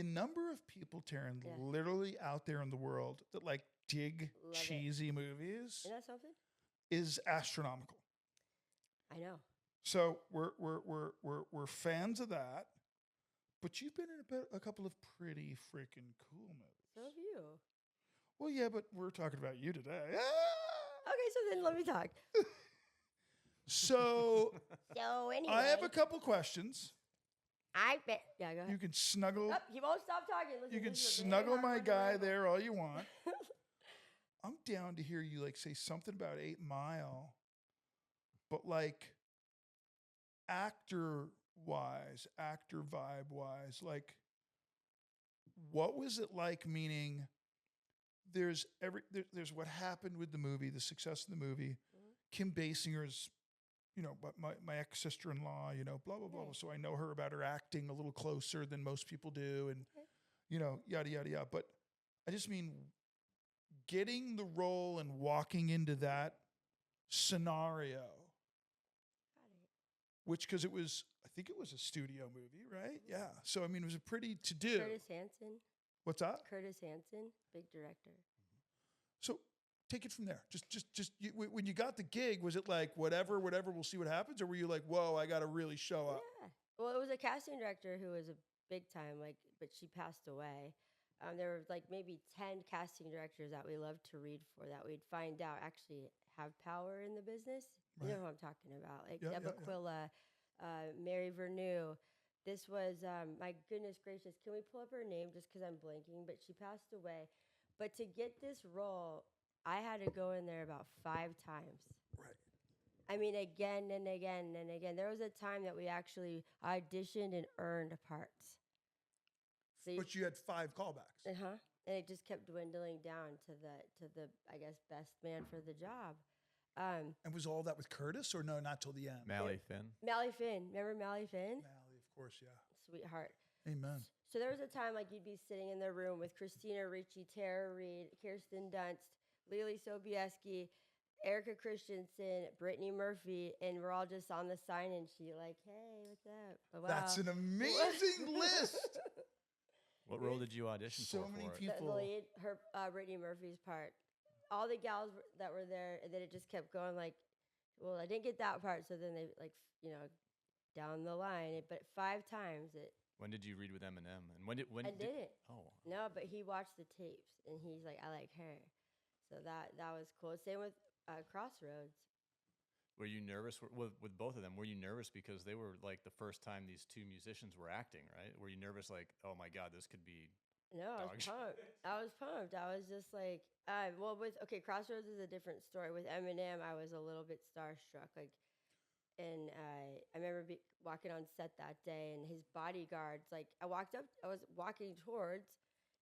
number of people, Taryn, Yeah. literally out there in the world that like dig Love it. cheesy movies Isn't that something? is astronomical. I know. So we're fans of that. But you've been in a couple of pretty freaking cool movies. So have you. Well, yeah, but we're talking about you today. Okay, so then let me talk. So So anyway, I have a couple questions. I bet. Yeah, go ahead. You can snuggle. Oh, he won't stop talking. Listen, You can this is a very snuggle hard my one to guy ramble. there all you want. I'm down to hear you like say something about 8 Mile, but like actor vibe wise, like what was it like? Meaning, there's what happened with the movie, the success of the movie. Kim Basinger's, my ex sister-in-law, blah blah blah. Nice. So I know her about her acting a little closer than most people do, and Okay. yada yada yada. But I just mean getting the role and walking into that scenario, which because I think it was a studio movie, right? Yeah. So I mean, it was a pretty to do. Curtis Hanson. What's that? Curtis Hanson, big director. So take it from there. When you got the gig, was it like whatever, we'll see what happens, or were you like, whoa, I got to really show up? Yeah. Well, it was a casting director who was a big time, but she passed away. There were like maybe 10 casting directors that we loved to read for that we'd find out actually have power in the business. You know who I'm talking about, like Deb Aquila, Mary Vernew. This was, my goodness gracious, can we pull up her name just because I'm blanking? But she passed away. But to get this role, I had to go in there about 5 times. Right. I mean, again and again and again. There was a time that we actually auditioned and earned parts. So But you had 5 callbacks. and it just kept dwindling down to the I guess best man for the job. And was all that with Curtis, or no, not till the end? Mally Finn. Mally Finn, remember Mally Finn? Mally, of course, yeah. Sweetheart. Amen. So there was a time like you'd be sitting in the room with Christina Ricci, Tara Reid, Kirsten Dunst, Lily Sobieski, Erica Christensen, Brittany Murphy, and we're all just on the sign-in sheet like, hey, what's up? Oh, wow. That's an amazing list. What role did you audition So for? many it? people. The lead, Brittany Murphy's part. All the gals that were there, and then it just kept going like, well, I didn't get that part, so then they down the line. But 5 times it. When did you read with Eminem? And when I didn't. Oh. No, but he watched the tapes, and he's like, I like her. So that was cool. Same with Crossroads. Were you nervous with both of them? Were you nervous because they were like the first time these 2 musicians were acting, right? Were you nervous like, oh my God, this could be No, I was pumped. I was pumped. I was just like, Crossroads is a different story. With Eminem, I was a little bit starstruck. And I remember walking on set that day, and his bodyguards, like, I was walking towards,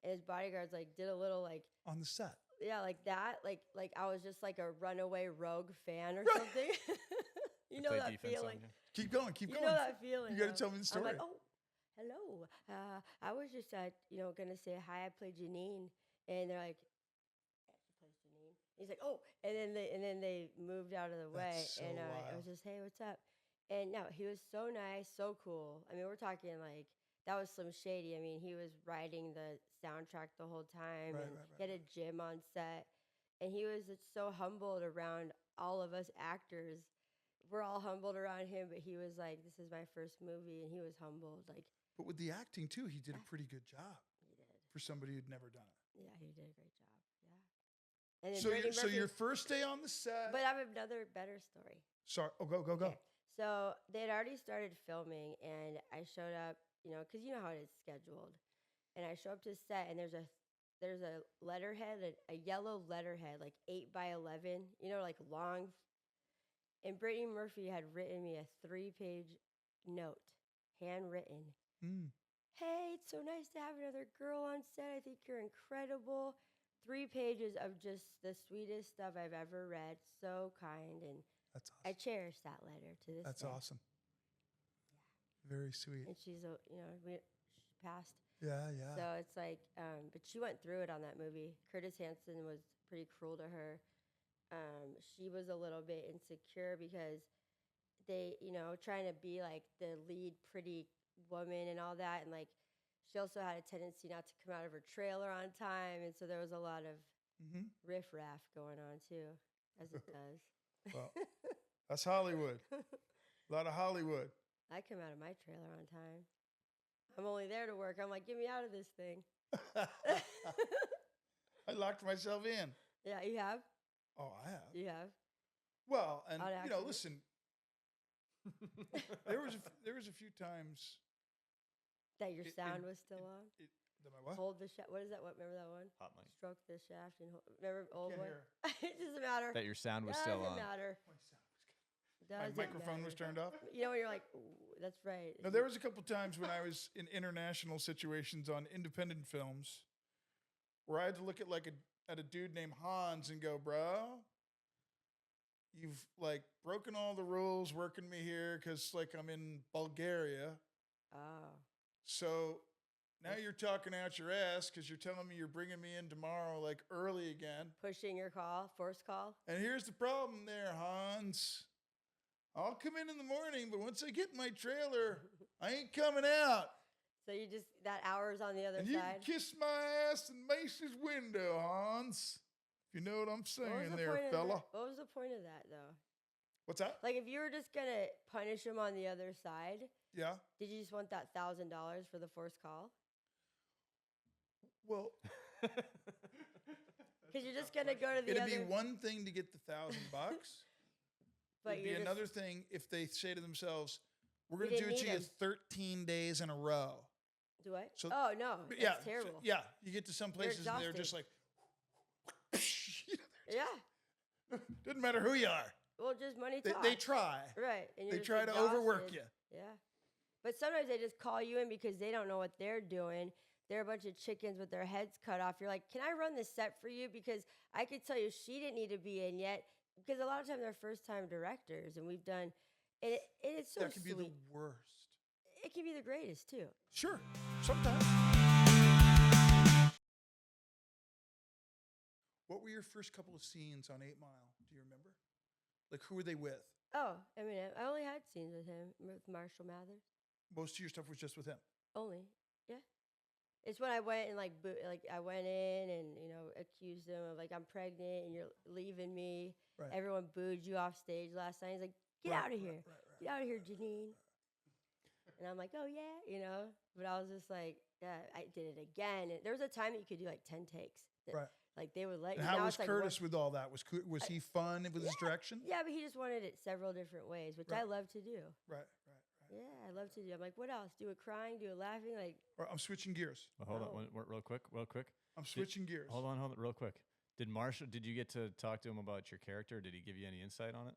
and his bodyguards, like, did a little, like. On the set. Yeah, like that. Like I was just like a runaway rogue fan or something. You know that feeling. Keep going. You know that feeling. You got to tell me the story. I'm like, oh, hello. I was just, gonna say hi. I play Janine, and they're like, yeah, she plays Janine. He's like, oh, and then they moved out of the way, so and I wild. was just, hey, what's up? And no, he was so nice, so cool. I mean, we're talking like that was Slim Shady. I mean, he was writing the soundtrack the whole time, and he had a gym on set, and he was just so humbled around all of us actors. We're all humbled around him, but he was like, this is my first movie, and he was humbled. Like, but with the acting too, he did a pretty good job. He did. For somebody who'd never done it. Yeah, he did a great job. Yeah. And then So your first day on the set. But I have another better story. Sorry. Oh, go. Okay. So they had already started filming, and I showed up, because you know how it is scheduled. And I show up to set, and there's a letterhead, a yellow letterhead, like 8 by 11, like long. And Brittany Murphy had written me a 3-page note, handwritten. Hey, it's so nice to have another girl on set. I think you're incredible. 3 pages of just the sweetest stuff I've ever read. So kind, and that's awesome. I cherish that letter to this day. That's awesome. Yeah. Very sweet. And she's she passed. Yeah. So it's like, but she went through it on that movie. Curtis Hanson was pretty cruel to her. She was a little bit insecure because they, trying to be like the lead pretty woman and all that. And like, she also had a tendency not to come out of her trailer on time, and so there was a lot of riff-raff going on too, as it does. Well, that's Hollywood. A lot of Hollywood. I come out of my trailer on time. I'm only there to work. I'm like, get me out of this thing. I locked myself in. Yeah, you have? Oh, I have. You have? Well, and On you know, accident? listen. there was a few times. That your sound was still on? That my what? Hold the shaft. What is that? What? Remember that one? Hot mic. Stroke the shaft and hold. Remember old Can't one? hear. It doesn't matter. That your sound was still on. Doesn't matter. My Doesn't microphone was matter. turned off. You know when you're like, ooh, that's right. No, there was a couple times when I was in international situations on independent films where I had to look at at a dude named Hans and go, bro, you've like broken all the rules working me here because like I'm in Bulgaria. Oh. So now you're talking out your ass because you're telling me you're bringing me in tomorrow like early again. Pushing your call, force call. And here's the problem there, Hans. I'll come in the morning, but once I get in my trailer, I ain't coming out. So you just, that hour's on the other And you side. can kiss my ass in Macy's window, Hans. If you know what I'm What was saying the there, point of fella. that? What was the point of that, though? What's that? Like, if you were just gonna punish him on the other side, Yeah. did you just want that $1,000 for the forced call? Well, Because you're just gonna go to the it'd other. be one thing to get the $1,000. But It'd be you're just- another thing if they say to themselves, "We're We going to do didn't it to need you him. 13 days in a row." Do what? So- Oh no, But that's yeah, terrible. yeah. You get to some places and they're exhausted. just like, Yeah. doesn't matter who you are. Well, just money They talks. try. Right. And you're They just try to overwork exhausted. you. Yeah. But sometimes they just call you in because they don't know what they're doing. They're a bunch of chickens with their heads cut off. You're like, can I run the set for you? Because I could tell you she didn't need to be in yet. Because a lot of times they're first time directors, and we've done, and it's so That could be sweet. the worst. It can be the greatest too. Sure. Sometimes. What were your first couple of scenes on 8 Mile? Do you remember? Like, who were they with? Oh, Eminem. I only had scenes with him, with Marshall Mathers. Most of your stuff was just with him. Only, yeah. It's when I went and like I went in and accused him of like I'm pregnant and you're leaving me. Right. Everyone booed you off stage last night. He's like, get out of here, get out of here, Janine. And I'm like, oh yeah, But I was just like, yeah, I did it again. And there was a time that you could do like 10 takes. Right. Like they would let And you. how Now was it's like Curtis with all that? Was he fun with his direction? Yeah, but he just wanted it several different ways, which I Right. love to do. Right. Yeah, I love to do. I'm like, what else? Do it crying, do it laughing, like. Or I'm switching gears. Well, hold Oh. on, real quick. I'm switching gears. Hold on, real quick. Did you get to talk to him about your character? Did he give you any insight on it?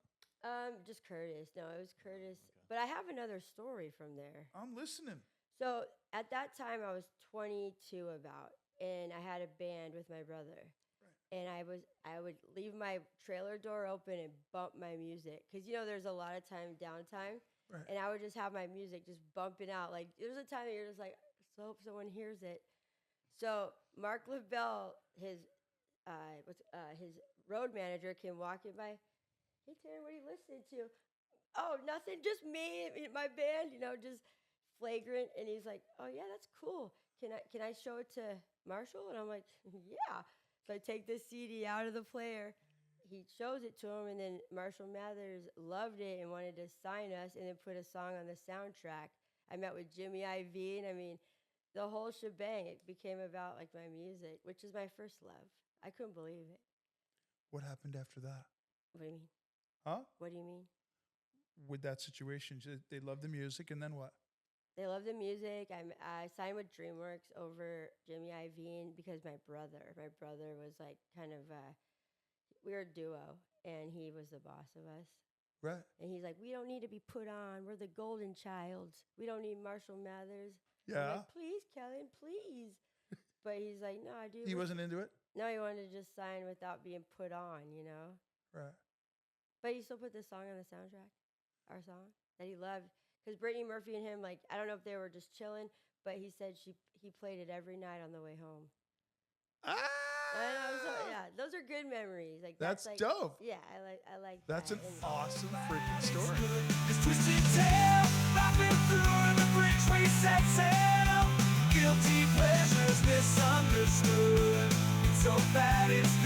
Just Curtis. No, it was Curtis. But I have another story from there. I'm listening. So at that time, I was 22 about, and I had a band with my brother. Right. And I would leave my trailer door open and bump my music because there's a lot of downtime. Right. And I would just have my music just bumping out. Like there's a time that you're just like, so hope someone hears it. So Mark LaBelle, his road manager, came walking by. Hey Taryn, what are you listening to? Oh, nothing, just me, my band, just flagrant. And he's like, oh yeah, that's cool. Can I show it to Marshall? And I'm like, yeah. So I take this CD out of the player. He shows it to him, and then Marshall Mathers loved it and wanted to sign us and then put a song on the soundtrack. I met with Jimmy IV, and I mean, the whole shebang. It became about like my music, which is my first love. I couldn't believe it. What happened after that? What do you mean? Huh? What do you mean? With that situation, they loved the music, and then what? They love the music. I signed with DreamWorks over Jimmy Iovine because my brother was like kind of, we were a duo, and he was the boss of us. Right. And he's like, we don't need to be put on. We're the golden child. We don't need Marshall Mathers. I'm Yeah. like, please, Kellen, please. But he's like, no, I do. He wasn't into it? No, he wanted to just sign without being put on, Right. But he still put this song on the soundtrack, our song, that he loved. Because Brittany Murphy and him, like, I don't know if they were just chilling, but he said he played it every night on the way home. Ah! I know, so, yeah, those are good memories. Like That's like, dope. Yeah, I like That's that. an And- awesome freaking story. This twisted tail, I've been through the bridge we set sail. Get guilty pleasures misunderstood. It's so bad it's